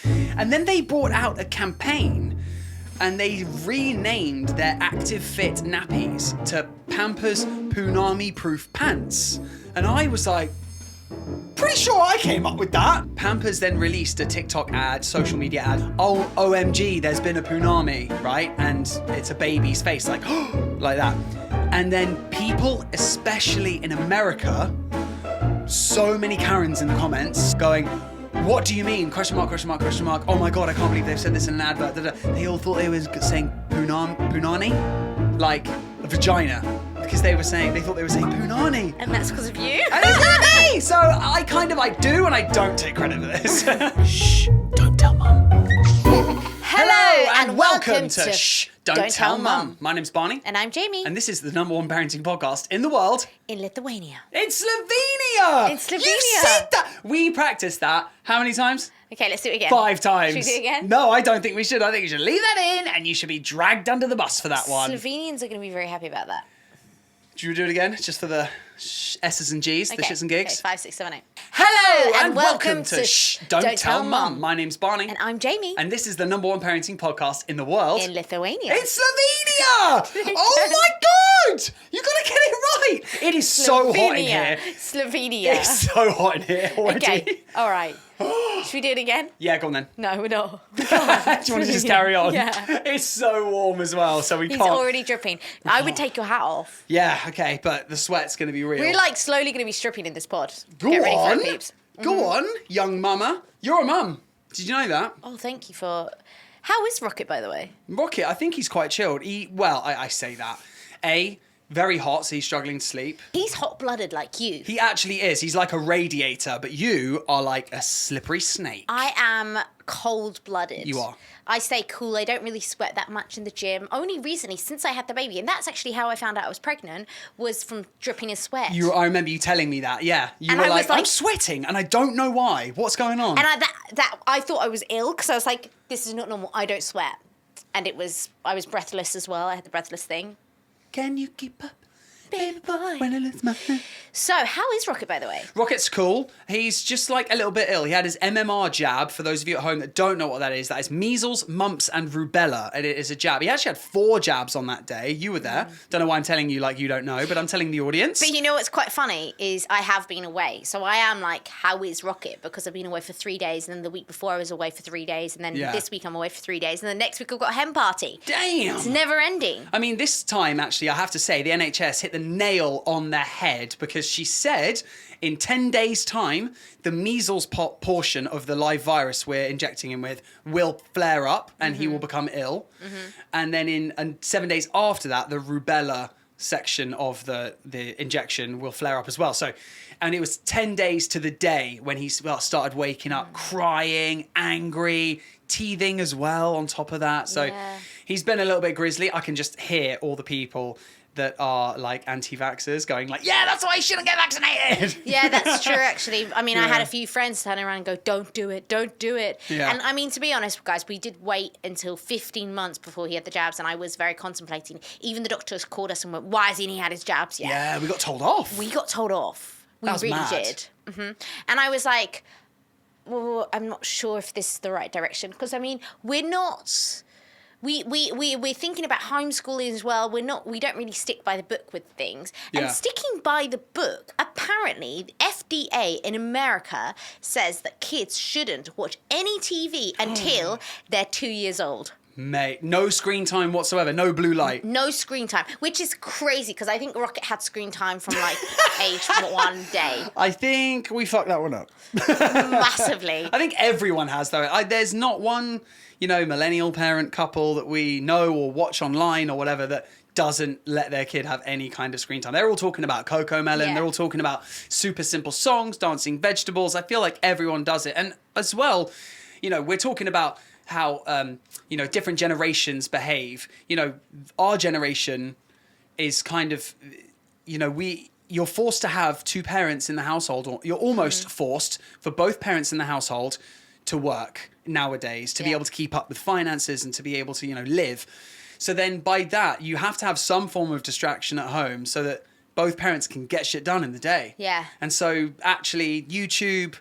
And then they brought out a campaign and they renamed their Active Fit nappies to Pampers Punami Proof Pants. And I was like, pretty sure I came up with that. Pampers then released a TikTok ad, social media ad. Oh, OMG, there's been a Punami, right? And it's a baby's face, like, like that. And then people, especially in America, so many Karens in the comments going, what do you mean? Question mark, question mark, question mark. Oh my God, I can't believe they've said this in an advert. They all thought they were saying punani, like a vagina. Because they thought they were saying punani. And that's because of you? And it's me! So I do and I don't take credit for this. Shh, don't tell mum. Hello and welcome to Shh Don't Tell Mum. My name's Barney. And I'm Jamie. And this is the #1 parenting podcast in the world. In Lithuania. In Slovenia! In Slovenia. You said that! We practiced that how many times? Okay, let's do it again. 5 times. Should we do it again? No, I don't think we should. I think you should leave that in and you should be dragged under the bus for that one. Slovenians are going to be very happy about that. Do you do it again? Just for the S's and G's, the shits and gigs? Okay, 5, 6, 7, 8. Hello and welcome to Shh Don't Tell Mum. My name's Barney. And I'm Jamie. And this is the #1 parenting podcast in the world. In Lithuania. In Slovenia! Oh my God! You gotta get it right! It is so hot in here. Slovenia. It's so hot in here already. Okay, all right. Should we do it again? Yeah, go on then. No, we're not. Do you want to just carry on? Yeah. It's so warm as well, so we He's can't. already dripping. I would take your hat off. Yeah, okay, but the sweat's gonna be real. We're like slowly going to be stripping in this pod. Go Get ready on. for it, peeps. Go on, young mama. You're a mum. Did you know that? Oh, thank you for... How is Rocket, by the way? Rocket, I think he's quite chilled. I say that. Very hot, so he's struggling to sleep. He's hot-blooded like you. He actually is. He's like a radiator, but you are like a slippery snake. I am cold-blooded. You are. I stay cool. I don't really sweat that much in the gym. Only recently, since I had the baby, and that's actually how I found out I was pregnant, was from dripping in sweat. I remember you telling me that, yeah. You were like, I'm sweating, and I don't know why. What's going on? And I thought I was ill, because I was like, this is not normal. I don't sweat. And I was breathless as well. I had the breathless thing. Can you keep up, baby boy? when I lose my hand? So, how is Rocket, by the way? Rocket's cool. He's just like a little bit ill. He had his MMR jab. For those of you at home that don't know what that is measles, mumps, and rubella. And it is a jab. He actually had 4 jabs on that day. You were there. Don't know why I'm telling you like you don't know, but I'm telling the audience. But you know what's quite funny is I have been away. So I am like, how is Rocket? Because I've been away for 3 days. And then the week before I was away for 3 days. And then this week I'm away for 3 days. And then next week I've got a hen party. Damn. It's never ending. I mean, this time, actually, I have to say, the NHS hit the nail on the head because she said in 10 days' time, the measles portion of the live virus we're injecting him with will flare up and he will become ill. And then in 7 days after that, the rubella section of the injection will flare up as well. So, and it was 10 days to the day when he started waking up crying, angry, teething as well on top of that. So he's been a little bit grisly. I can just hear all the people that are like anti-vaxxers going like, yeah, that's why you shouldn't get vaccinated. Yeah, that's true, actually. I mean, I had a few friends turn around and go, don't do it, don't do it. Yeah. And I mean, to be honest, guys, we did wait until 15 months before he had the jabs, and I was very contemplating. Even the doctors called us and went, why hasn't he had his jabs yet? Yeah, we got told off. We got told off. We That's really mad. did. And I was like, well, I'm not sure if this is the right direction. Because, I mean, we're not... We're thinking about homeschooling as well. We don't really stick by the book with things. And sticking by the book, apparently, the FDA in America says that kids shouldn't watch any TV until they're 2 years old. Mate, no screen time whatsoever, no blue light. No screen time, which is crazy because I think Rocket had screen time from like age 1 day. I think we fucked that one up. Massively. I think everyone has though. There's not one, millennial parent couple that we know or watch online or whatever that doesn't let their kid have any kind of screen time. They're all talking about Coco Melon. Yeah. They're all talking about super simple songs, dancing vegetables. I feel like everyone does it. And as well, we're talking about how, different generations behave. Our generation is kind of, you're forced to have 2 parents in the household, or you're almost forced for both parents in the household to work nowadays, to be able to keep up with finances and to be able to, live. So then by that, you have to have some form of distraction at home so that both parents can get shit done in the day. Yeah. And so actually YouTube,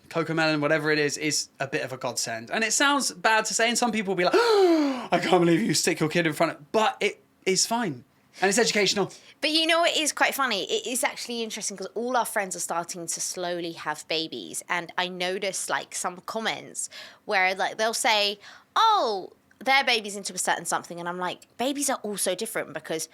Cocomelon, whatever it is a bit of a godsend. And it sounds bad to say, and some people will be like, oh, I can't believe you stick your kid in front of... But it is fine. And it's educational. But you know, it is quite funny. It is actually interesting because all our friends are starting to slowly have babies. And I noticed like some comments where like they'll say, oh, their baby's into a certain something. And I'm like, babies are all so different because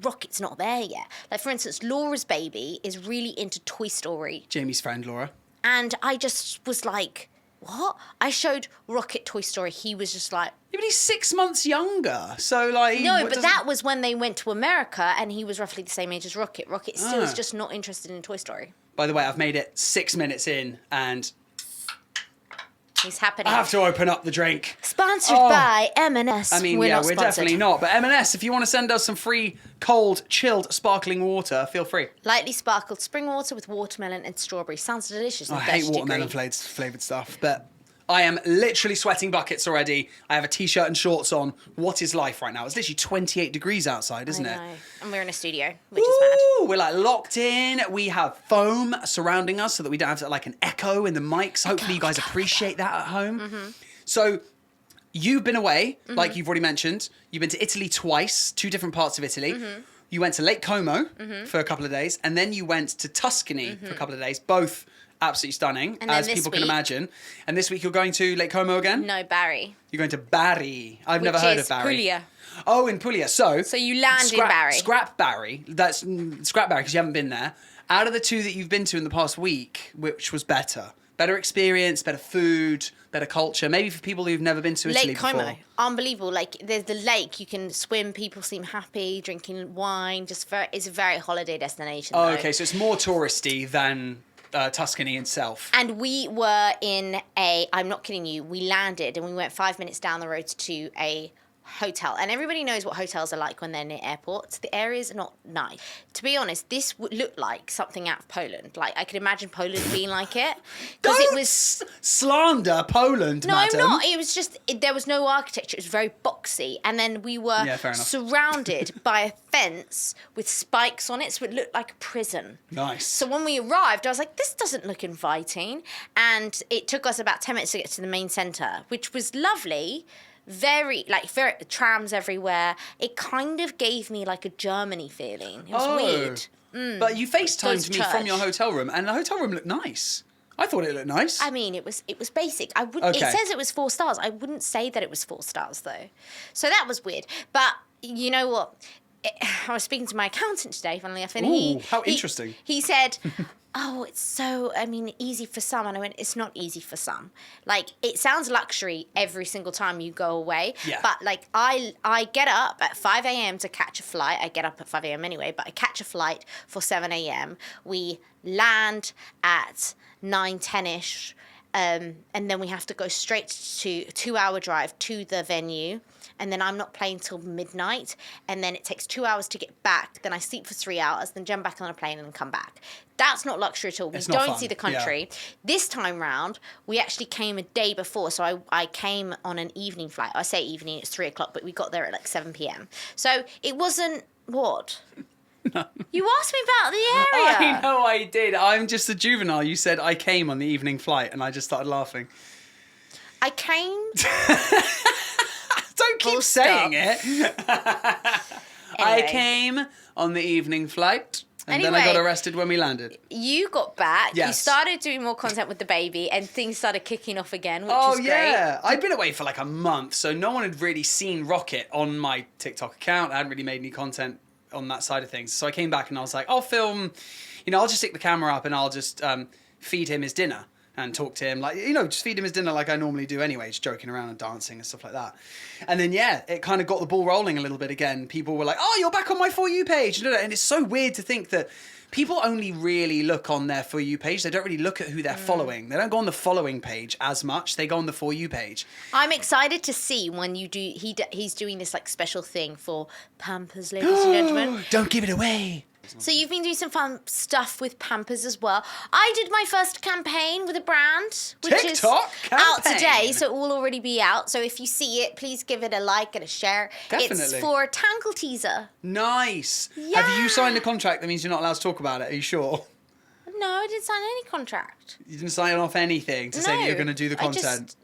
Rocket's not there yet. Like, for instance, Laura's baby is really into Toy Story. Jamie's friend, Laura. And I just was like, what? I showed Rocket Toy Story. He was just like... Yeah, but he's 6 months younger. So, like... No, but that was when they went to America and he was roughly the same age as Rocket. Rocket still is just not interested in Toy Story. By the way, I've made it 6 minutes in and... It's happening. I have to open up the drink. Sponsored by M&S. I mean, we're definitely not. But M&S, if you want to send us some free, cold, chilled, sparkling water, feel free. Lightly sparkled spring water with watermelon and strawberry. Sounds delicious. I hate watermelon flavoured stuff, but I am literally sweating buckets already. I have a t-shirt and shorts on. What is life right now? It's literally 28 degrees outside, isn't it? And we're in a studio, which is mad. We're like locked in. We have foam surrounding us so that we don't have like an echo in the mics. Hopefully you guys appreciate that at home. Mm-hmm. So you've been away, like you've already mentioned. You've been to Italy twice, 2 different parts of Italy. Mm-hmm. You went to Lake Como for a couple of days, and then you went to Tuscany for a couple of days, both absolutely stunning, as people can imagine. And this week you're going to Lake Como again? No, Bari. You're going to Bari. I've never heard of Bari. Puglia. Oh, in Puglia. So you land in Bari. Scrap Bari. Scrap Bari because you haven't been there. Out of the 2 that you've been to in the past week, which was better? Better experience, better food, better culture. Maybe for people who've never been to Italy before. Lake Como, unbelievable. Like there's the lake, you can swim. People seem happy, drinking wine. It's a very holiday destination. Oh, okay. So it's more touristy than Tuscany itself. And we were in I'm not kidding you, we landed and we went 5 minutes down the road to a hotel. And everybody knows what hotels are like when they're near airports. The areas are not nice. To be honest, this would look like something out of Poland. Like, I could imagine Poland being like it. Because it was... slander Poland, madam. I'm not. It was just... there was no architecture. It was very boxy. And then we were surrounded by a fence with spikes on it, so it looked like a prison. Nice. So when we arrived, I was like, this doesn't look inviting. And it took us about 10 minutes to get to the main centre, which was lovely. Very trams everywhere. It kind of gave me like a Germany feeling. It was weird. But you FaceTimed me from your hotel room, and the hotel room looked nice. I thought it looked nice. I mean, it was basic. I would. Okay. It says it was 4 stars. I wouldn't say that it was 4 stars though. So that was weird. But you know what? I was speaking to my accountant today, funnily enough, and how interesting. He said, oh, it's so, easy for some. And I went, it's not easy for some. Like, it sounds luxury every single time you go away. Yeah. But, like, I get up at 5 a.m. to catch a flight. I get up at 5 a.m. anyway, but I catch a flight for 7 a.m. We land at 9, 10-ish. And then we have to go straight to 2-hour drive to the venue. And then I'm not playing till midnight. And then it takes 2 hours to get back. Then I sleep for 3 hours, then jump back on a plane and come back. That's not luxury at all. We don't see the country. Yeah. This time round, we actually came a day before. So I came on an evening flight. I say evening, it's 3 o'clock, but we got there at like 7 p.m. So it wasn't, what? No. You asked me about the area. I know I did. I'm just a juvenile. You said I came on the evening flight and I just started laughing. I came... Don't keep saying it. I came on the evening flight and then I got arrested when we landed. You got back. Yes. You started doing more content with the baby and things started kicking off again, which was great. Oh, yeah. I'd been away for like a month, so no one had really seen Rocket on my TikTok account. I hadn't really made any content on that side of things. So I came back and I was like, I'll film, I'll just stick the camera up and I'll just feed him his dinner. And talk to him, just feed him his dinner like I normally do anyway, just joking around and dancing and stuff like that. And then, it kind of got the ball rolling a little bit again. People were like, oh, you're back on my For You page. And it's so weird to think that people only really look on their For You page. They don't really look at who they're following. They don't go on the following page as much. They go on the For You page. I'm excited to see when you do, he's doing this like special thing for Pampers, ladies and gentlemen. Don't give it away. So you've been doing some fun stuff with Pampers as well. I did my first campaign with a brand, which is out today, so it will already be out. So if you see it, please give it a like and a share. Definitely. It's for a Tankle teaser. Nice. Yeah. Have you signed a contract that means you're not allowed to talk about it? Are you sure? No, I didn't sign any contract. You didn't sign off anything to say that No, you're going to do the I content? just-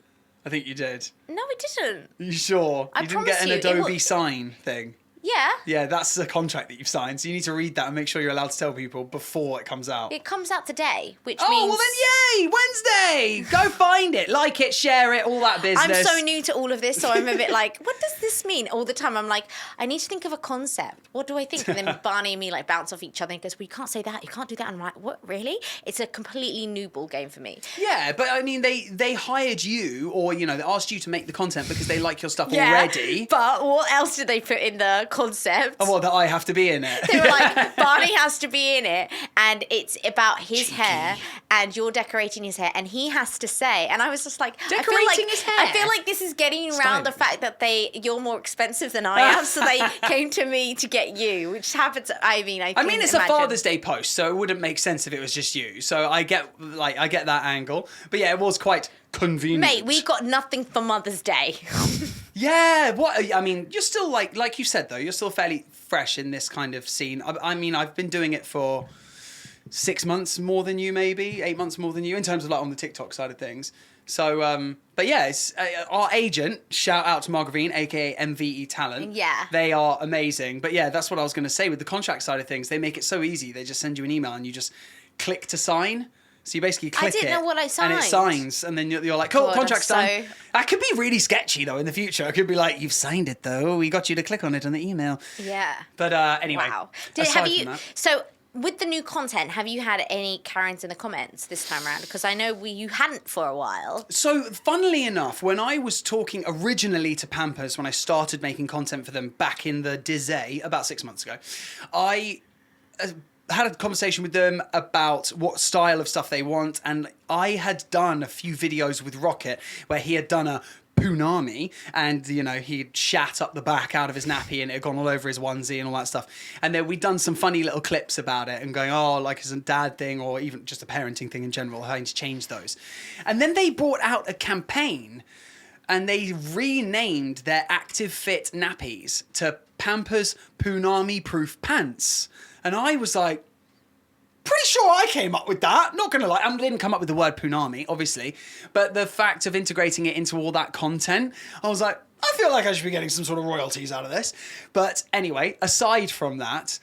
I think you did. No, I didn't. Are you sure? I You didn't get an promise you, it Adobe wa- sign thing? Yeah. Yeah, that's the contract that you've signed. So you need to read that and make sure you're allowed to tell people before it comes out. It comes out today, which Oh, means... well then, yay! Wednesday! Go find it, like it, share it, all that business. I'm so new to all of this, so I'm a bit like, what does this mean? All the time, I'm like, I need to think of a concept. What do I think? And then Barney and me like bounce off each other and goes, well, you can't say that, you can't do that. I'm like, what, really? It's a completely new ball game for me. Yeah, but I mean, they hired you, or, you know, they asked you to make the content because they like your stuff already. But what else did they put in the concept? Oh, well, that I have to be in it. They were like, Barney has to be in it, and it's about his hair, and you're decorating his hair, and he has to say, and I was just like, Decorating his hair? I feel like this is getting around the fact that you're more expensive than I am, so they came to me to get you, which happens. I mean, It's a Father's Day post, so it wouldn't make sense if it was just you. So I get that angle, but yeah, it was quite convenient. Mate, we got nothing for Mother's Day. Yeah, I mean, you're still like you said though, you're still fairly fresh in this kind of scene. I mean, I've been doing it for 6 months more than you, maybe 8 months more than you, in terms of like on the TikTok side of things. So, but yeah, it's our agent. Shout out to Margravine, aka MVE Talent. Yeah, they are amazing. But yeah, that's what I was going to say with the contract side of things. They make it so easy. They just send you an email and you just click to sign. So you basically click it. I didn't know what I signed. And it signs, and then you're like, cool, God, contract's I'm done. That could be really sketchy though in the future. It could be like, you've signed it though. We got you to click on it on the email. Yeah. But anyway. Wow. Aside from that, So with the new content, have you had any Karens in the comments this time around? Because I know you hadn't for a while. So, funnily enough, when I was talking originally to Pampers, when I started making content for them back in the Dizay, about 6 months ago, I had a conversation with them about what style of stuff they want, and I had done a few videos with Rocket where he had done a punami, and you know, he'd shat up the back out of his nappy and it had gone all over his onesie and all that stuff. And then we'd done some funny little clips about it and going, oh, like it's a dad thing or even just a parenting thing in general, having to change those. And then they brought out a campaign and they renamed their Active Fit nappies to Pampers Punami Proof Pants. And I was like, pretty sure I came up with that. Not gonna lie, I didn't come up with the word punami, obviously, but the fact of integrating it into all that content, I was like, I feel like I should be getting some sort of royalties out of this. But anyway, aside from that,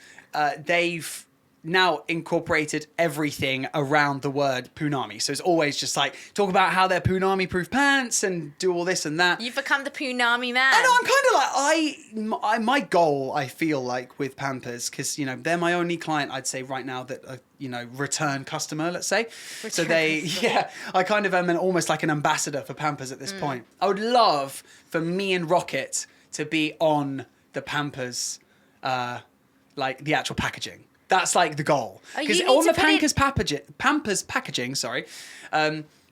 they've now incorporated everything around the word punami. So it's always just like, talk about how they're punami-proof pants and do all this and that. You've become the Punami man. I know, I'm kind of like, my goal, I feel like, with Pampers, because, you know, they're my only client, I'd say, right now that are, you know, return customer, let's say. So I kind of am almost like an ambassador for Pampers at this point. I would love for me and Rocket to be on the Pampers, like the actual packaging. That's like the goal. Because on the Pampers packaging,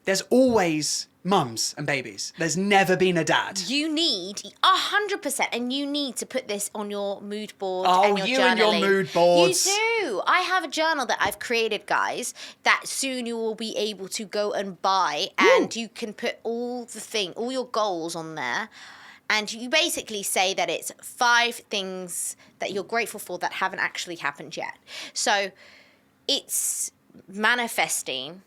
there's always mums and babies. There's never been a dad. You need 100%, and you need to put this on your mood board. Oh, and your you journaling. and your mood boards. You do. I have a journal that I've created, guys, that soon you will be able to go and buy, and you can put all your goals on there. And you basically say that it's 5 things that you're grateful for that haven't actually happened yet. So it's manifesting.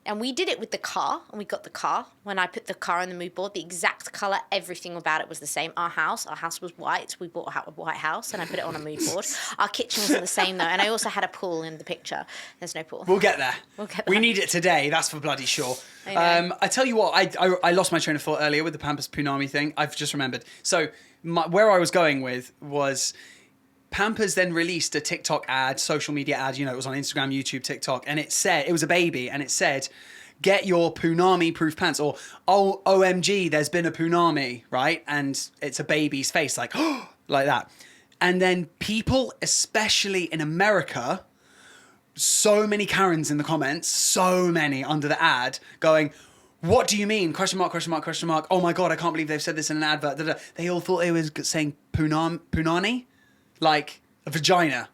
And we did it with the car, and we got the car. When I put the car on the mood board, the exact colour, everything about it was the same. Our house was white. We bought a white house, and I put it on a mood board. Our kitchen wasn't the same, though. And I also had a pool in the picture. There's no pool. We'll get there. We need it today, that's for bloody sure. I tell you what, I lost my train of thought earlier with the Pampers Punami thing. I've just remembered. So where I was going with was... Pampers then released a TikTok ad, social media ad, you know, it was on Instagram, YouTube, TikTok, and it was a baby, and it said, get your punami proof pants, or oh, OMG, there's been a punami, right? And it's a baby's face, like, oh, like that. And then people, especially in America, so many Karens in the comments, so many under the ad, going, what do you mean? Question mark, question mark, question mark. Oh my God, I can't believe they've said this in an advert. Da-da. They all thought they were saying punani. Like a vagina.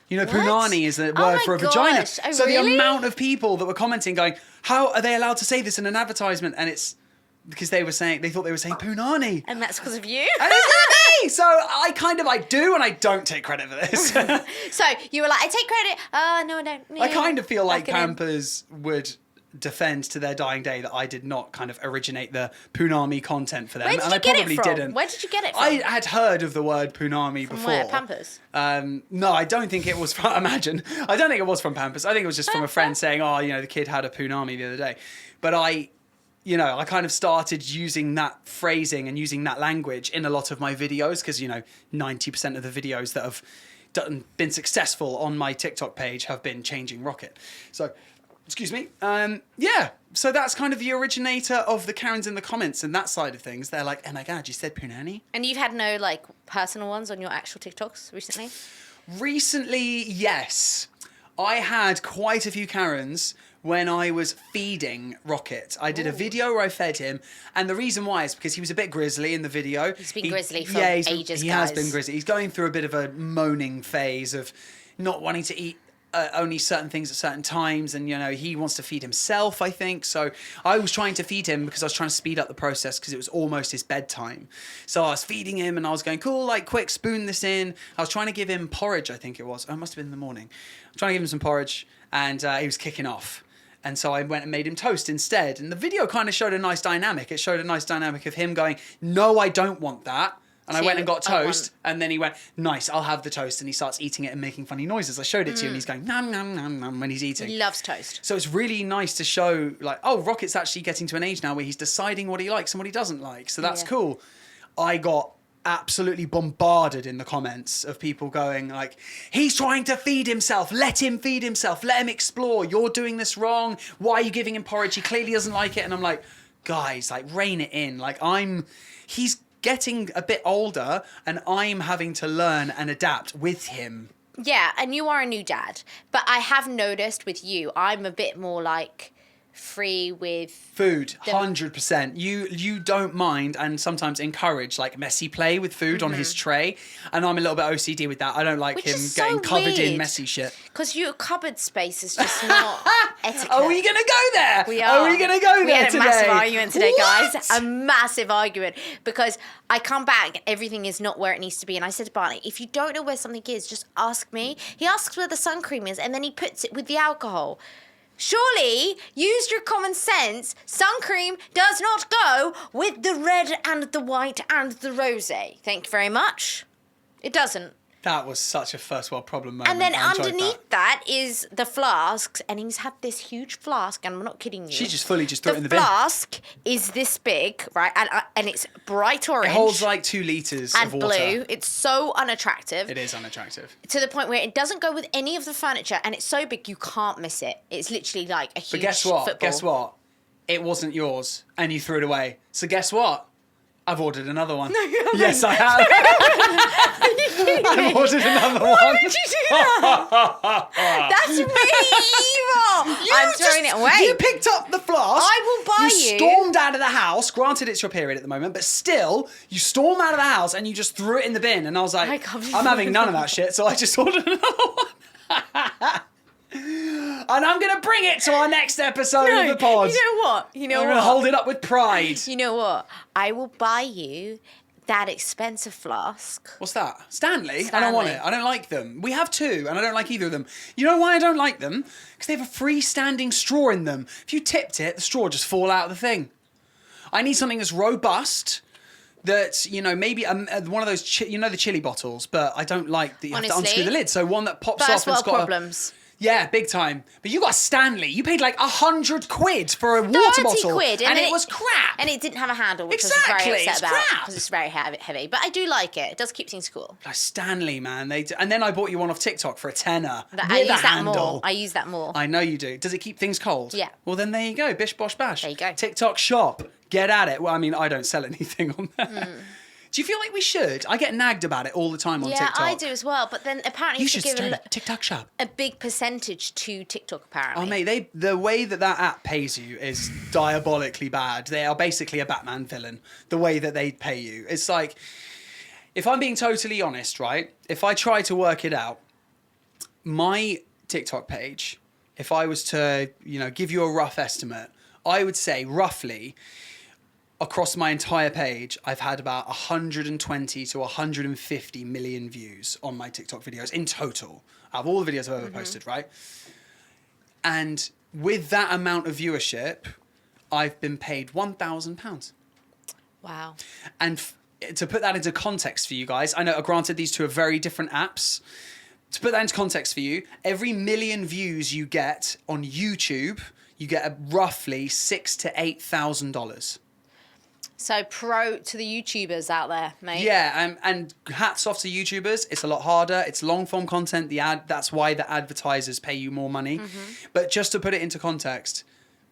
You know, punani is a word for a vagina. Oh, so really? the amount of people that were commenting going, how are they allowed to say this in an advertisement? And it's because they thought they were saying punani. And that's because of you? And it's not Exactly. So I do and I don't take credit for this. So you were like, I take credit. No, I don't. I kind of feel like Back it in. Pampers would defend to their dying day that I did not kind of originate the Punami content for them. Where did and you I get probably it from? didn't. Where did you get it from? I had heard of the word Punami From before. where? Pampers? No, I don't think it was from, imagine. I don't think it was from Pampers. I think it was just from a friend saying, oh, the kid had a Punami the other day. But I kind of started using that phrasing and using that language in a lot of my videos because, 90% of the videos that have been successful on my TikTok page have been changing Rocket. So, excuse me. So that's kind of the originator of the Karens in the comments and that side of things. They're like, oh my God, you said Punani? And you've had no personal ones on your actual TikToks recently? Recently, yes. I had quite a few Karens when I was feeding Rocket. I did a video where I fed him, and the reason why is because he was a bit grizzly in the video. He's been grizzly for ages, He guys. has been grizzly. He's going through a bit of a moaning phase of not wanting to eat only certain things at certain times, and he wants to feed himself, I think. So I was trying to feed him because I was trying to speed up the process because it was almost his bedtime. So I was feeding him and I was going, cool, quick, spoon this in. I was trying to give him porridge, I think it was. Oh, it must have been in the morning. I was trying to give him some porridge and he was kicking off. And so I went and made him toast instead. And the video kind of showed a nice dynamic. It showed a nice dynamic of him going, no, I don't want that. And I went and got toast, and then he went, nice, I'll have the toast. And he starts eating it and making funny noises. I showed it to him, and he's going, nom, nom, nom, nom, when he's eating. He loves toast. So it's really nice to show, Rocket's actually getting to an age now where he's deciding what he likes and what he doesn't like. So that's cool. I got absolutely bombarded in the comments of people going he's trying to feed himself, let him feed himself, let him explore, you're doing this wrong, why are you giving him porridge, he clearly doesn't like it. And I'm like, guys, rein it in. He's getting a bit older and I'm having to learn and adapt with him. Yeah, and you are a new dad, but I have noticed with you, I'm a bit more free with food. 100%. You don't mind and sometimes encourage messy play with food on his tray, and I'm a little bit OCD with that. I don't like him getting covered in messy shit because your cupboard space is just not etiquette. Are we gonna go there? We are. Are we gonna go there We had today? a massive argument today, What? guys. A massive argument because I come back, everything is not where it needs to be, and I said to Barney, if you don't know where something is, just ask me. He asks where the sun cream is, and then he puts it with the alcohol. Surely, use your common sense. Sun cream does not go with the red and the white and the rosé. Thank you very much. It doesn't. That was such a first world problem moment. And then I enjoyed underneath that is the flasks, and he's had this huge flask, and I'm not kidding you. She just fully threw it in the bin. The flask is this big, right? And it's bright orange. It holds 2 litres and of water. blue. It's so unattractive. It is unattractive. To the point where it doesn't go with any of the furniture, and it's so big you can't miss it. It's literally a huge But guess what? football. Guess what? It wasn't yours, and you threw it away. So guess what? I've ordered another one. No, you haven't. Yes, I have. I've ordered another one. Why would you do that? That's really evil. I'm throwing it away. You picked up the flask. I will buy You stormed out of the house. Granted, it's your period at the moment, but still, you storm out of the house and you just threw it in the bin. And I was like, I'm having none of that shit. So I just ordered another one. And I'm going to bring it to our next episode of the pod. You know what? I'm going to hold it up with pride. You know what? I will buy you that expensive flask. What's that? Stanley? I don't want it. I don't like them. We have 2, and I don't like either of them. You know why I don't like them? Because they have a freestanding straw in them. If you tipped it, the straw would just fall out of the thing. I need something that's robust. That, maybe one of those, the chili bottles, but I don't like that you have to unscrew the lid. So one that pops off and it's got problems. Yeah, big time. But you got a Stanley. You paid £100 for a water bottle. £30, and it was crap. And it didn't have a handle, which Exactly, I was very it's upset about crap. because it's very heavy. But I do like it. It does keep things cool. A Stanley, man. And then I bought you one off TikTok for a tenner. I use that more. I know you do. Does it keep things cold? Yeah. Well, then there you go. Bish, bosh, bash. There you go. TikTok shop. Get at it. Well, I mean, I don't sell anything on there. Do you feel like we should? I get nagged about it all the time on TikTok. Yeah, I do as well. But then apparently You should give start a TikTok shop. a big percentage to TikTok, apparently. Oh, mate, the way that app pays you is diabolically bad. They are basically a Batman villain, the way that they pay you. It's like, if I'm being totally honest, right? If I try to work it out, my TikTok page, if I was to, give you a rough estimate, I would say roughly across my entire page, I've had about 120 to 150 million views on my TikTok videos in total, out of all the videos I've ever posted, right? And with that amount of viewership, I've been paid £1,000. Wow. And to put that into context for you guys, I know, granted, these two are very different apps. To put that into context for you, every million views you get on YouTube, you get roughly $6,000 to $8,000. So pro to the YouTubers out there, mate. Yeah, and hats off to YouTubers. It's a lot harder. It's long form content. That's why the advertisers pay you more money. But just to put it into context,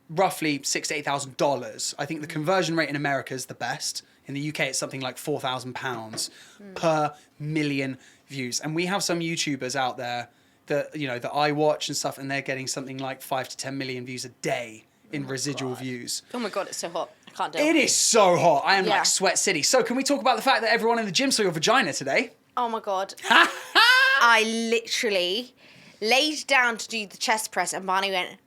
roughly $6,000 to $8,000. I think the conversion rate in America is the best. In the UK, it's something like £4,000 per million views. And we have some YouTubers out there that that I watch and stuff, and they're getting something like 5 to 10 million views a day in residual views. Oh my God, it's so hot. I can't do it. It is so hot. I am like Sweat City. So can we talk about the fact that everyone in the gym saw your vagina today? Oh my God. I literally laid down to do the chest press and Barney went,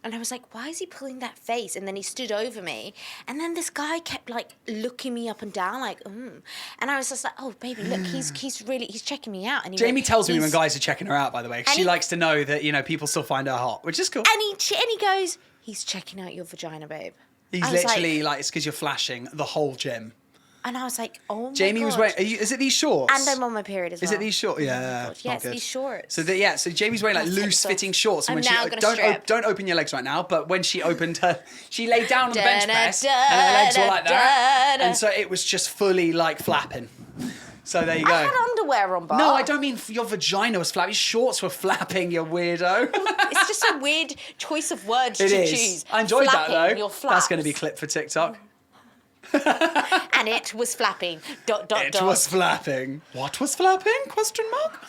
and I was like, why is he pulling that face? And then he stood over me. And then this guy kept like looking me up and down like, And I was just like, oh, baby, look, he's checking me out. And Jamie tells me when guys are checking her out, by the way. She likes to know that, people still find her hot, which is cool. And he goes, he's checking out your vagina, babe. He's literally like, it's because you're flashing the whole gym. And I was like, oh my Jamie God. was wearing, is it these shorts? And I'm on my period as well. Is it these shorts? Yeah. Oh yeah, it's these shorts. So so Jamie's wearing like loose fitting shorts. And I'm when now gonna strip. Don't open your legs right now, but when she opened she laid down on the bench press and her legs were like that. And so it was just fully like flapping. So there you go. I had underwear on, Bar. No, I don't mean your vagina was flapping. Your shorts were flapping, you weirdo. It's just a weird choice of words to choose. I enjoyed flapping, that though. Your flaps. That's going to be clipped for TikTok. And it was flapping. ... It was flapping. What was flapping? Question mark.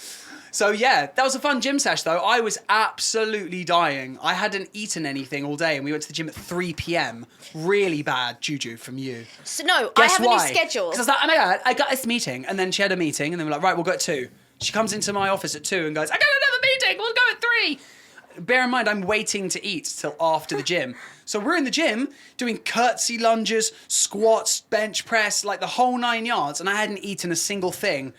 So yeah, that was a fun gym sesh though. I was absolutely dying. I hadn't eaten anything all day and we went to the gym at 3 p.m. Really bad juju from you. So no, Guess I have why? a new schedule. Because I was like, oh my God, I got this meeting. And then she had a meeting and then we're like, right, we'll go at 2. She comes into my office at 2 and goes, I got another meeting, we'll go at 3. Bear in mind, I'm waiting to eat till after the gym. So we're in the gym doing curtsy lunges, squats, bench press, like the whole 9 yards. And I hadn't eaten a single thing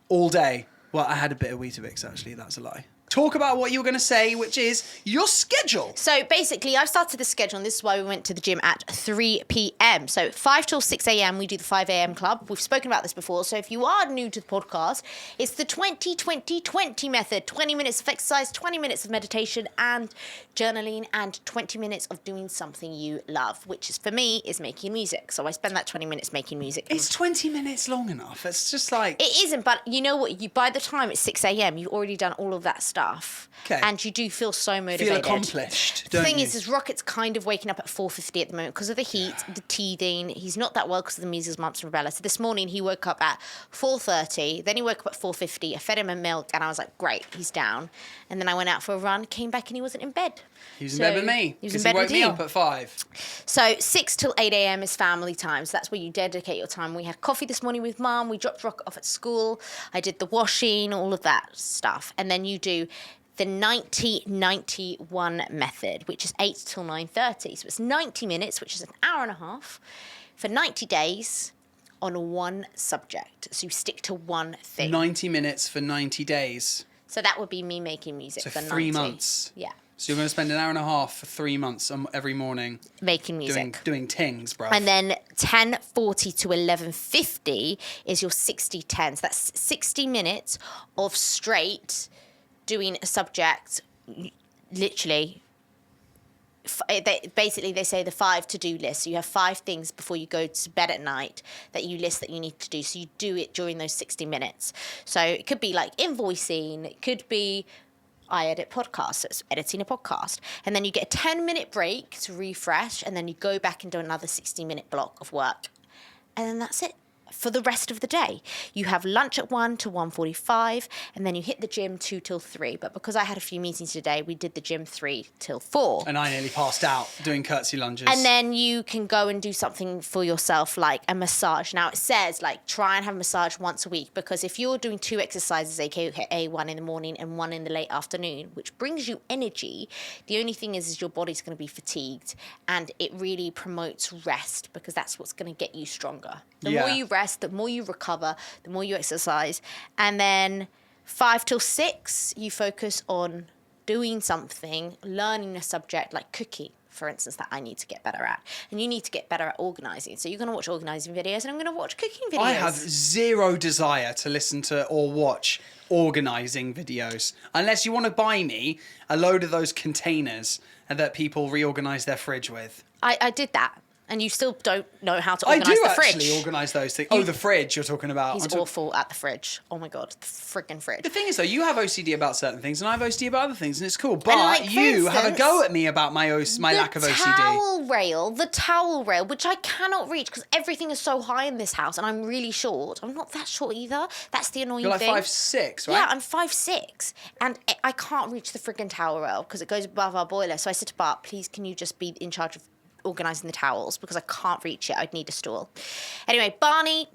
all day. Well, I had a bit of Weetabix, actually. That's a lie. Talk about what you were going to say, which is your schedule. So basically, I've started the schedule, and this is why we went to the gym at 3 p.m. So 5 till 6 a.m., we do the 5 a.m. club. We've spoken about this before. So if you are new to the podcast, it's the 20-20-20 method. 20 minutes of exercise, 20 minutes of meditation and journaling, and 20 minutes of doing something you love, which is, for me, is making music. So I spend that 20 minutes making music. It's 20 minutes long enough. It's just like... It isn't, but you know what? By the time it's 6 a.m., you've already done all of that stuff. Okay. And you do feel so motivated. Feel accomplished, The don't thing you? is Rocket's kind of waking up at 4:50 at the moment because of the heat, the teething. He's not that well because of the measles, mumps, and rubella. So this morning he woke up at 4:30. Then he woke up at 4:50. I fed him a milk, and I was like, great, he's down. And then I went out for a run, came back, and he wasn't in bed. He was in bed with me. He was in bed with you. He woke me up at 5. So 6 till 8 a.m. is family time. So that's where you dedicate your time. We had coffee this morning with Mum. We dropped Rocket off at school. I did the washing, all of that stuff. And then you do the 90-91 method, which is 8 till 9:30. So it's 90 minutes, which is an hour and a half, for 90 days on one subject. So you stick to one thing. 90 minutes for 90 days. So that would be me making music So for 90. 3 months. Yeah. So you're going to spend an hour and a half for 3 months every morning. Making music. Doing tings, bro. And then 10:40 to 11:50 is your 60-10. So that's 60 minutes of straight doing a subject, literally. They say the 5 to-do list. So you have 5 things before you go to bed at night that you list that you need to do. So you do it during those 60 minutes. So it could be like invoicing. It could be I edit podcasts, so it's editing a podcast. And then you get a 10-minute break to refresh, and then you go back and do another 60-minute block of work. And then that's it. for the rest of the day. You have lunch at 1 to 1:45, and then you hit the gym 2 till 3. But because I had a few meetings today, we did the gym 3 till 4. And I nearly passed out doing curtsy lunges. And then you can go and do something for yourself, like a massage. Now, it says, like, try and have a massage once a week, because if you're doing 2 exercises, aka 1 in the morning and 1 in the late afternoon, which brings you energy, the only thing is your body's going to be fatigued, and it really promotes rest, because that's what's going to get you stronger. The more you rest, the more you recover, the more you exercise. And then 5 till 6, you focus on doing something, learning a subject like cooking, for instance, that I need to get better at. And you need to get better at organising. So you're going to watch organising videos, and I'm going to watch cooking videos. I have zero desire to listen to or watch organising videos, unless you want to buy me a load of those containers that people reorganise their fridge with. I did that. And you still don't know how to organise the fridge. I do actually organise those things. The fridge you're talking about. He's awful at the fridge. Oh my God, the friggin' fridge. The thing is, though, you have OCD about certain things, and I have OCD about other things, and it's cool. But you have a go at me about my lack of OCD. The towel rail, which I cannot reach because everything is so high in this house, and I'm really short. I'm not that short either. That's the annoying thing. You're like 5'6", right? Yeah, I'm 5'6", and I can't reach the friggin' towel rail because it goes above our boiler. So I said to Bart, please, can you just be in charge of organising the towels, because I can't reach it. I'd need a stool. Anyway, Barney,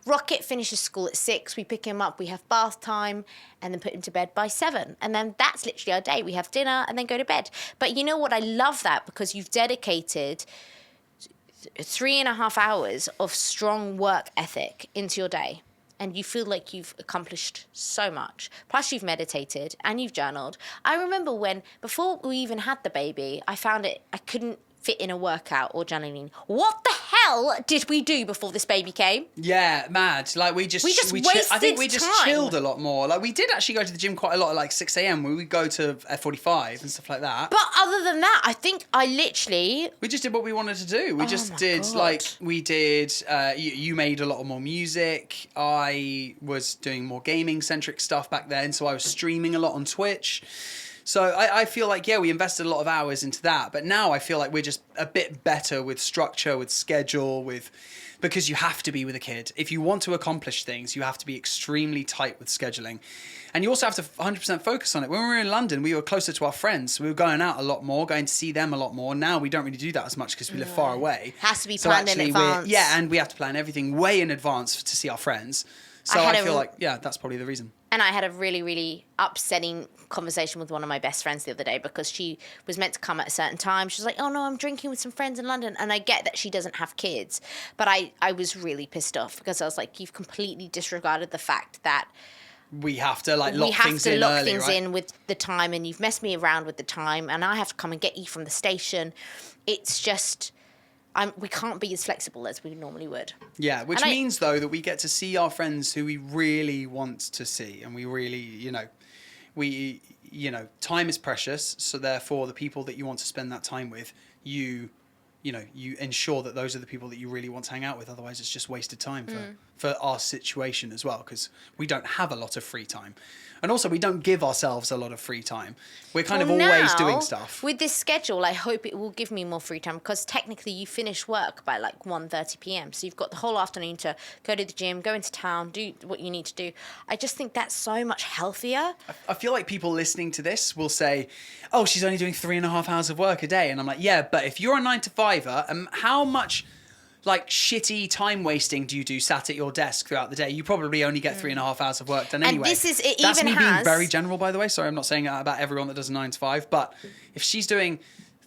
Rocket finishes school at 6. We pick him up, we have bath time, and then put him to bed by 7. And then that's literally our day. We have dinner and then go to bed. But you know what? I love that, because you've dedicated 3.5 hours of strong work ethic into your day. And you feel like you've accomplished so much. Plus, you've meditated and you've journaled. I remember before we even had the baby, I couldn't fit in a workout or journaling. What the hell did we do before this baby came? Yeah, mad. Like we wasted I think we just chilled a lot more. Like we did actually go to the gym quite a lot at like 6 a.m. where we'd go to F45 and stuff like that. But other than that, I think we just did what we wanted to do. We just did you made a lot more music. I was doing more gaming centric stuff back then, so I was streaming a lot on Twitch. So I feel like, we invested a lot of hours into that. But now I feel like we're just a bit better with structure, with schedule, because you have to be with a kid. If you want to accomplish things, you have to be extremely tight with scheduling. And you also have to 100% focus on it. When we were in London, we were closer to our friends. So we were going out a lot more, going to see them a lot more. Now we don't really do that as much because we live far away. Has to be planned in advance. And we have to plan everything way in advance to see our friends. So I feel like, that's probably the reason. And I had a really, really upsetting conversation with one of my best friends the other day, because she was meant to come at a certain time. She was like, oh no, I'm drinking with some friends in London. And I get that she doesn't have kids. But I was really pissed off, because I was like, you've completely disregarded the fact that we have to lock things in with the time, and you've messed me around with the time, and I have to come and get you from the station. It's just... we can't be as flexible as we normally would. Yeah, which means, though, that we get to see our friends who we really want to see. And we really, time is precious. So therefore, the people that you want to spend that time with, you ensure that those are the people that you really want to hang out with. Otherwise, it's just wasted time for our situation as well, because we don't have a lot of free time. And also, we don't give ourselves a lot of free time. We're kind of always doing stuff. With this schedule, I hope it will give me more free time, because technically you finish work by like 1:30 p.m. So you've got the whole afternoon to go to the gym, go into town, do what you need to do. I just think that's so much healthier. I feel like people listening to this will say, oh, she's only doing 3.5 hours of work a day. And I'm like, yeah, but if you're a 9-to-5er, how much... shitty time wasting do you do sat at your desk throughout the day? You probably only get 3.5 hours of work done anyway. And that's me being very general, by the way. Sorry, I'm not saying that about everyone that does a 9-to-5. But if she's doing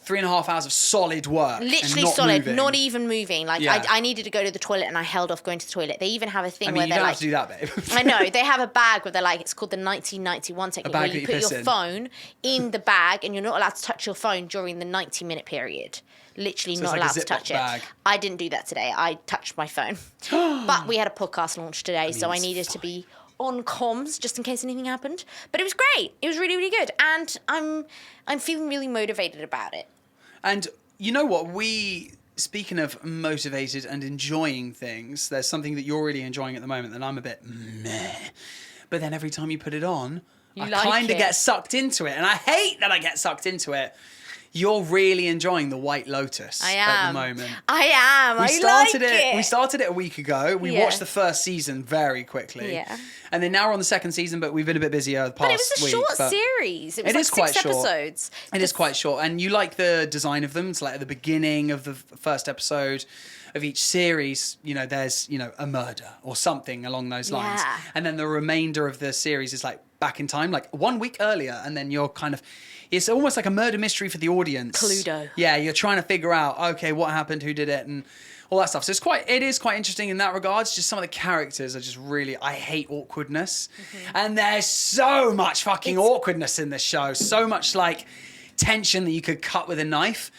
3.5 hours of solid work, literally and solid, moving, not even moving. I needed to go to the toilet, and I held off going to the toilet. They even have a thing where they're like, you don't have to do that, babe. I know, they have a bag where they're like, it's called the 1991 technique, where you put your phone in the bag, and you're not allowed to touch your phone during the 90-minute period. Literally not allowed to touch it. I didn't do that today. I touched my phone. But we had a podcast launch today, so I needed to be on comms just in case anything happened. But it was great. It was really, really good. And I'm feeling really motivated about it. And you know what? Speaking of motivated and enjoying things, there's something that you're really enjoying at the moment that I'm a bit meh. But then every time you put it on, I kind of get sucked into it. And I hate that I get sucked into it. You're really enjoying The White Lotus I am. at the moment. I am. We started it a week ago. We Yeah. watched the first season very quickly. Yeah. And then now we're on the second season, but we've been a bit busier the past But it was a week, short but series. It was it like is quite 6 short. episodes. It is quite short. And you like the design of them. It's like at the beginning of the first episode of each series, there's, a murder or something along those lines. Yeah. And then the remainder of the series is like back in time, like 1 week earlier. And then you're it's almost like a murder mystery for the audience. Cluedo. Yeah, you're trying to figure out, okay, what happened, who did it, and all that stuff. So it is quite interesting in that regard. It's just some of the characters are just really, I hate awkwardness. Mm-hmm. And there's so much fucking awkwardness in this show. So much like tension that you could cut with a knife.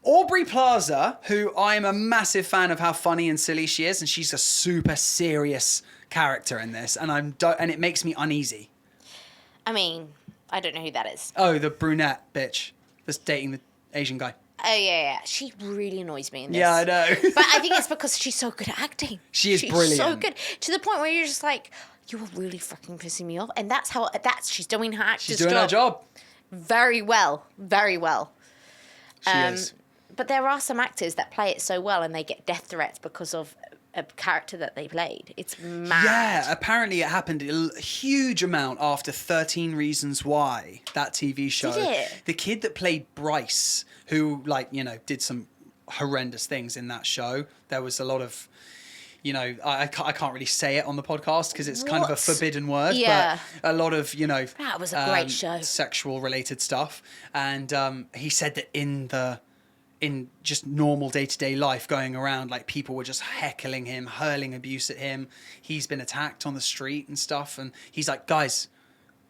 Aubrey Plaza, who I'm a massive fan of how funny and silly she is, and she's a super serious character in this, and and it makes me uneasy. I mean, I don't know who that is. Oh, the brunette bitch that's dating the Asian guy. Oh, yeah. She really annoys me in this. Yeah, I know. But I think it's because she's so good at acting. She's brilliant. So good. To the point where you're just like, you're really fucking pissing me off. And she's doing her actor's job. She's doing her job. Very well. Very well. She is. But there are some actors that play it so well and they get death threats because of a character that they played. It's mad. Yeah, apparently it happened a huge amount after 13 Reasons Why, that TV show. Did it? The kid that played Bryce, who did some horrendous things in that show. There was a lot of, I can't really say it on the podcast because it's kind of a forbidden word. Yeah. But a lot of, that was a great show. Sexual related stuff. And he said that in just normal day-to-day life going around, like people were just heckling him, hurling abuse at him. He's been attacked on the street and stuff. And he's like, guys,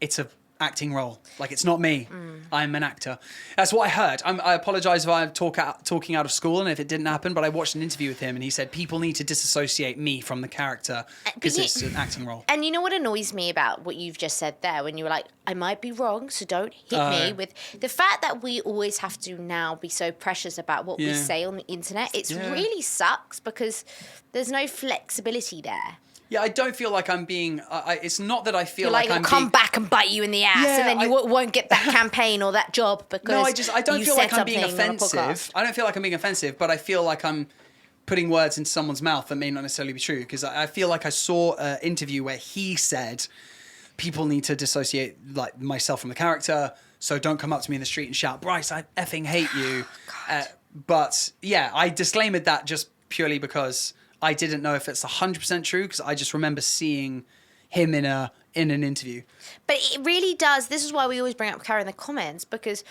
it's a acting role. Like, it's not me. I'm an actor. That's what I heard. I apologize if I'm talking out of school and if it didn't happen, but I watched an interview with him and he said people need to disassociate me from the character because it's an acting role. And you know what annoys me about what you've just said there when you were like, I might be wrong, so don't hit me with the fact that we always have to now be so precious about what we say on the internet. It really sucks because there's no flexibility there. Yeah, I don't feel like I'm being. It's not that I feel You're like I'm come back and bite you in the ass, and then you won't get that campaign or that job because I don't feel like I'm being something on a offensive. podcast. I don't feel like I'm being offensive, but I feel like I'm putting words into someone's mouth that may not necessarily be true. Because I feel like I saw an interview where he said people need to dissociate like myself from the character, so don't come up to me in the street and shout, "Bryce, I effing hate you." But yeah, I disclaimed that just purely because I didn't know if it's 100% true because I just remember seeing him in an interview. But it really does. This is why we always bring up Cara in the comments because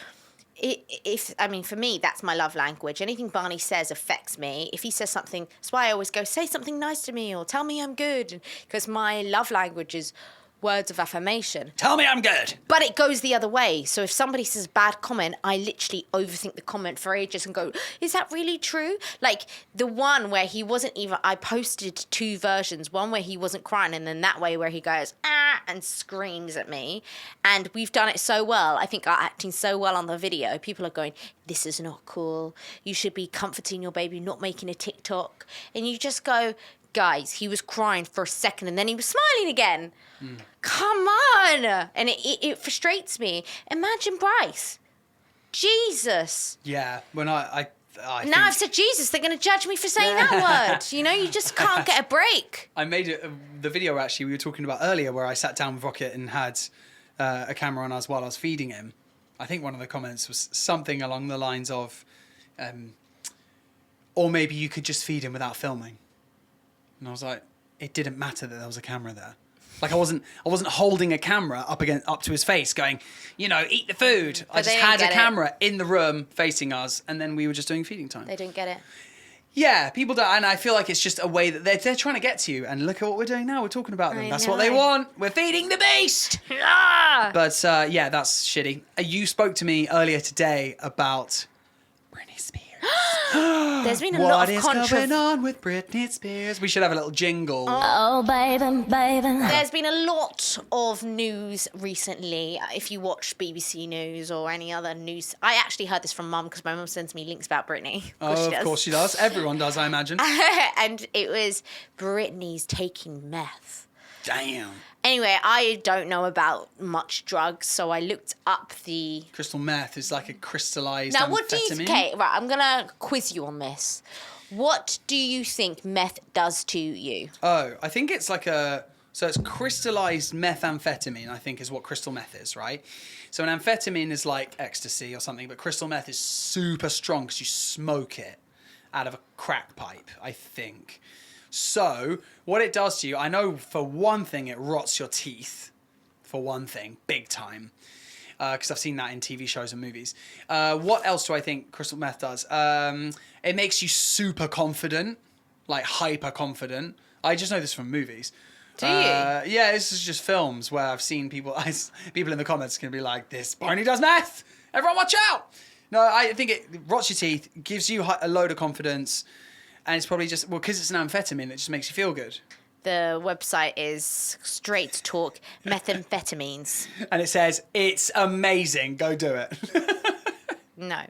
for me, that's my love language. Anything Barney says affects me. If he says something, that's why I always go, say something nice to me or tell me I'm good. Because my love language is words of affirmation. Tell me I'm good. But it goes the other way. So if somebody says a bad comment, I literally overthink the comment for ages and go, is that really true? Like the one where he wasn't even, I posted 2 versions. One where he wasn't crying and then that way where he goes, ah, and screams at me. And we've done it so well. I think our acting so well on the video. People are going, this is not cool. You should be comforting your baby, not making a TikTok. And you just go, guys, he was crying for a second and then he was smiling again. Come on. And it frustrates me. Imagine Bryce. Jesus. Yeah, when I now I've said Jesus, they're going to judge me for saying that word. You just can't get a break. I made the video actually we were talking about earlier where I sat down with Rocket and had a camera on us while I was feeding him. I think one of the comments was something along the lines of, or maybe you could just feed him without filming. And I was like, it didn't matter that there was a camera there. Like I wasn't holding a camera up to his face going, eat the food. I just had a camera in the room facing us and then we were just doing feeding time. They didn't get it. Yeah, people don't, and I feel like it's just a way that they're trying to get to you. And look at what we're doing now. We're talking about them. That's what they want. We're feeding the beast. But yeah, that's shitty. You spoke to me earlier today about Britney Spears. There's been a lot of What is going on with Britney Spears? We should have a little jingle. Oh, baby, baby. There's been a lot of news recently. If you watch BBC News or any other news, I actually heard this from Mum because my mum sends me links about Britney. Of course she does. Everyone does, I imagine. And it was Britney's taking meth. Damn. Anyway, I don't know about much drugs, so I looked up the... Crystal meth is like a crystallized Now, amphetamine. what do you... Okay, right, I'm going to quiz you on this. What do you think meth does to you? Oh, I think it's like a... So it's crystallized methamphetamine, I think is what crystal meth is, right? So an amphetamine is like ecstasy or something, but crystal meth is super strong because you smoke it out of a crack pipe, I think. So what it does to you, I know for one thing, it rots your teeth. For one thing, big time. Because I've seen that in TV shows and movies. What else do I think crystal meth does? It makes you super confident, like hyper confident. I just know this from movies. Do you? Yeah, this is just films where I've seen people. People in the comments can be like, "This Barney does meth. Everyone, watch out!" No, I think it rots your teeth, gives you a load of confidence, and it's probably just because it's an amphetamine, it just makes you feel good. The website is Straight Talk Methamphetamines. And it says it's amazing. Go do it. No.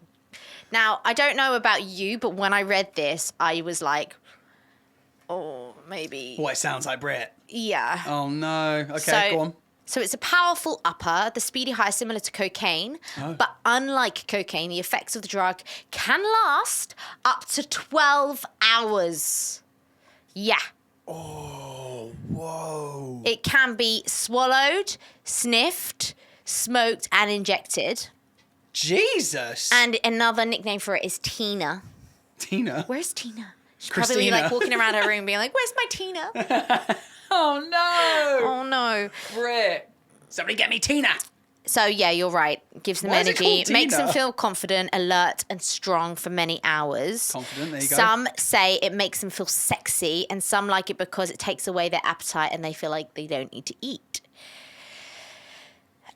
Now, I don't know about you, but when I read this, I was like, oh, maybe. Well, it sounds like Brit. Yeah. Oh no. Okay, go on. So it's a powerful upper. The speedy high is similar to cocaine, but unlike cocaine, the effects of the drug can last up to 12 hours. Yeah. Oh, whoa. It can be swallowed, sniffed, smoked, and injected. Jesus. And another nickname for it is Tina. Tina? Where's Tina? She's Christina. probably like walking around her room being like, where's my Tina? Oh no. Oh no. Brit. Somebody get me Tina. So yeah, you're right. Gives them Why is it energy, called makes them Tina? feel confident, alert, and strong for many hours. Confident, there you go. Some say it makes them feel sexy, and some like it because it takes away their appetite and they feel like they don't need to eat.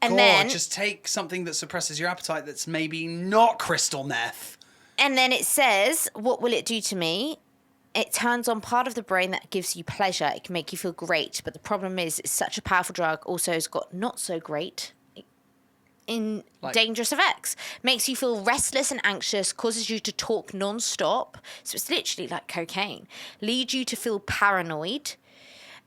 And then just take something that suppresses your appetite that's maybe not crystal meth. And then it says, what will it do to me? It turns on part of the brain that gives you pleasure. It can make you feel great. But the problem is it's such a powerful drug. Also, it's got not so great dangerous effects. Makes you feel restless and anxious. Causes you to talk non-stop. So it's literally like cocaine. Leads you to feel paranoid.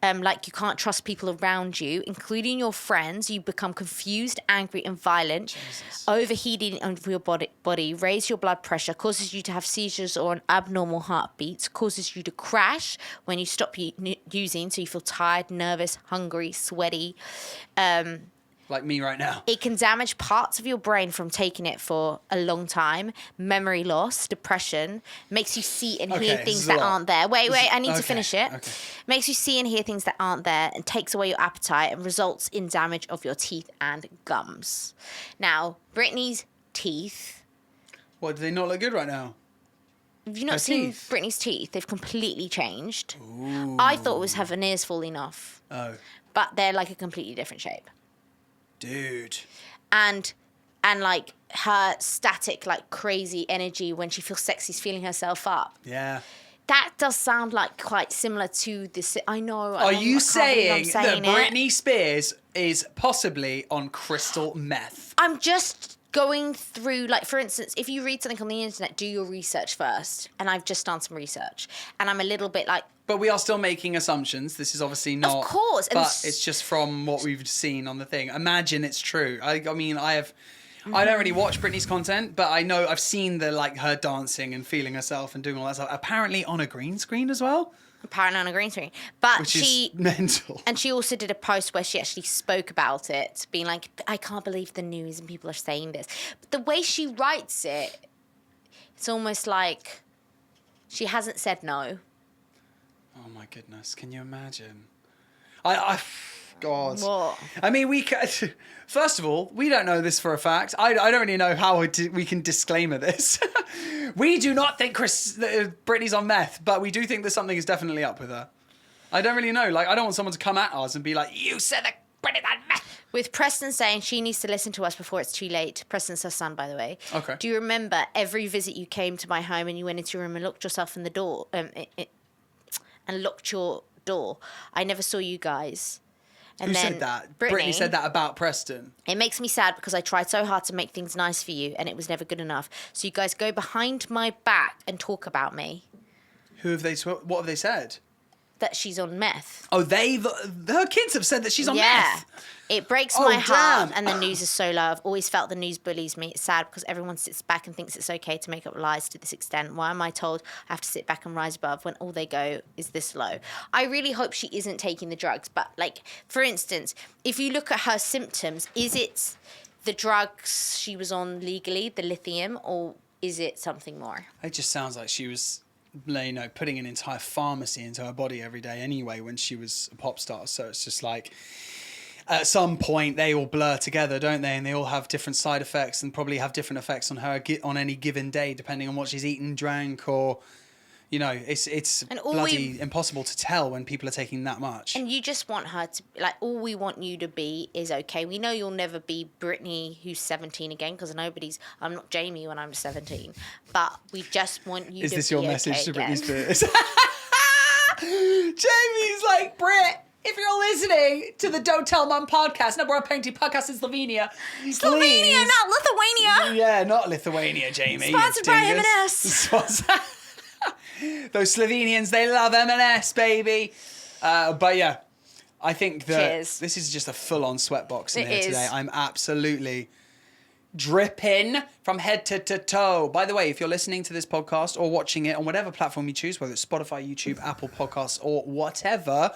Like you can't trust people around you, including your friends. You become confused, angry, and violent. Jesus. Overheating of your body, raise your blood pressure, causes you to have seizures or an abnormal heartbeat, causes you to crash when you stop using, so you feel tired, nervous, hungry, sweaty. Like me right now. It can damage parts of your brain from taking it for a long time. Memory loss, depression, makes you see and hear things that aren't there. Wait, I need to finish it. Okay. Makes you see and hear things that aren't there and takes away your appetite and results in damage of your teeth and gums. Now, Brittany's teeth. What, do they not look good right now? Have you not Her seen teeth? Brittany's teeth? They've completely changed. Ooh. I thought it was her veneers falling off, Oh, but they're like a completely different shape. dude. And like her static, like crazy energy when she feels sexy, is feeling herself up. Yeah. That does sound like quite similar to this. I know. Are you saying that it. Britney Spears is possibly on crystal meth? I'm just going through, like, for instance, if you read something on the internet, do your research first. And I've just done some research. And I'm a little bit like... But we are still making assumptions. This is obviously not... Of course. But it's just from what we've seen on the thing. Imagine it's true. I mean, I don't really watch Britney's content, but I know I've seen her dancing and feeling herself and doing all that stuff. Apparently on a green screen as well. Apparently on a green screen. But Which is mental. And she also did a post where she actually spoke about it, being like, I can't believe the news and people are saying this. But the way she writes it, it's almost like she hasn't said no. Oh my goodness, can you imagine? God. What? I mean, first of all, we don't know this for a fact. I don't really know how we can disclaimer this. We do not think Britney's on meth, but we do think that something is definitely up with her. I don't really know. Like, I don't want someone to come at us and be like, you said that Britney's on meth. With Preston saying she needs to listen to us before it's too late. Preston's her son, by the way. Okay. Do you remember every visit you came to my home and you went into your room and locked yourself in the door and locked your door? I never saw you guys. And Who then said that? Brittany said that about Preston. It makes me sad because I tried so hard to make things nice for you and it was never good enough. So you guys go behind my back and talk about me. What have they said? that she's on meth. Oh, her kids have said that she's on meth. It breaks Oh, my heart, damn. and the news is so low. I've always felt the news bullies me. It's sad because everyone sits back and thinks it's okay to make up lies to this extent. Why am I told I have to sit back and rise above when all they go is this low? I really hope she isn't taking the drugs. But, like, for instance, if you look at her symptoms, is it the drugs she was on legally, the lithium, or is it something more? It just sounds like she was, you know, putting an entire pharmacy into her body every day anyway when she was a pop star. So it's just like, at some point they all blur together, don't they? And they all have different side effects and probably have different effects on her on any given day, depending on what she's eaten, drank, or, you know, it's bloody impossible to tell when people are taking that much. And you just want her to, like, all we want you to be is okay. We know you'll never be Britney, who's 17 again, because I'm not Jamie when I'm 17, but we just want you to be okay. Is this your message to again. Britney Spears? Jamie's like, Brit, if you're listening to the Don't Tell Mum podcast, number one painting podcast in Slovenia. Slovenia, not Lithuania. Yeah, not Lithuania, Jamie. Sponsored by M&S. Those Slovenians, they love M&S, baby. But yeah, I think that this is just a full-on sweatbox in here today. I'm absolutely dripping from head to toe. By the way, if you're listening to this podcast or watching it on whatever platform you choose, whether it's Spotify, YouTube, Apple Podcasts, or whatever,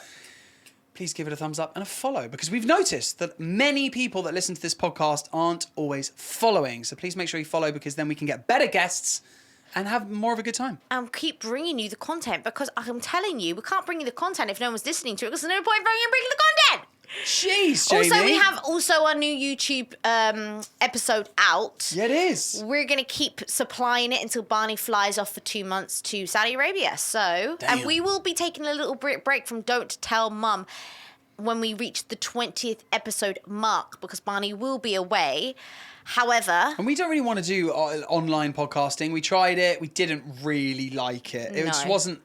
please give it a thumbs up and a follow, because we've noticed that many people that listen to this podcast aren't always following. So please make sure you follow, because then we can get better guests and have more of a good time. And keep bringing you the content, because I'm telling you, we can't bring you the content if no one's listening to it, because there's no point bringing the content. Jeez, Jamie. Also, we have our new YouTube episode out. Yeah, it is. We're going to keep supplying it until Barney flies off for 2 months to Saudi Arabia. So, Damn. and we will be taking a little break from Don't Tell Mum when we reach the 20th episode mark, because Barney will be away. However... And we don't really want to do online podcasting. We tried it. We didn't really like it. It just wasn't...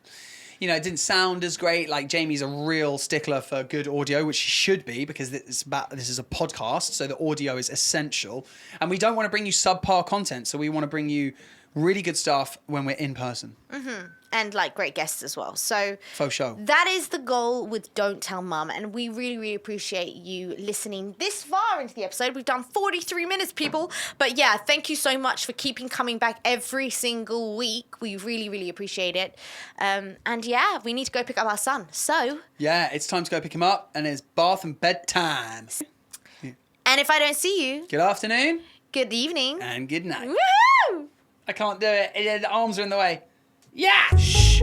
You know, it didn't sound as great. Like, Jamie's a real stickler for good audio, which she should be, because this is a podcast, so the audio is essential. And we don't want to bring you subpar content, so we want to bring you really good stuff when we're in person. Mm-hmm. And, like, great guests as well. So faux show. That is the goal with Don't Tell Mum, and we really, really appreciate you listening this far into the episode. We've done 43 minutes, people. But yeah, thank you so much for coming back every single week. We really, really appreciate it. And yeah, we need to go pick up our son. So yeah, it's time to go pick him up, and it's bath and bedtime. And if I don't see you, good afternoon, good evening, and good night. Woohoo! I can't do it. The arms are in the way. Yeah! Shh!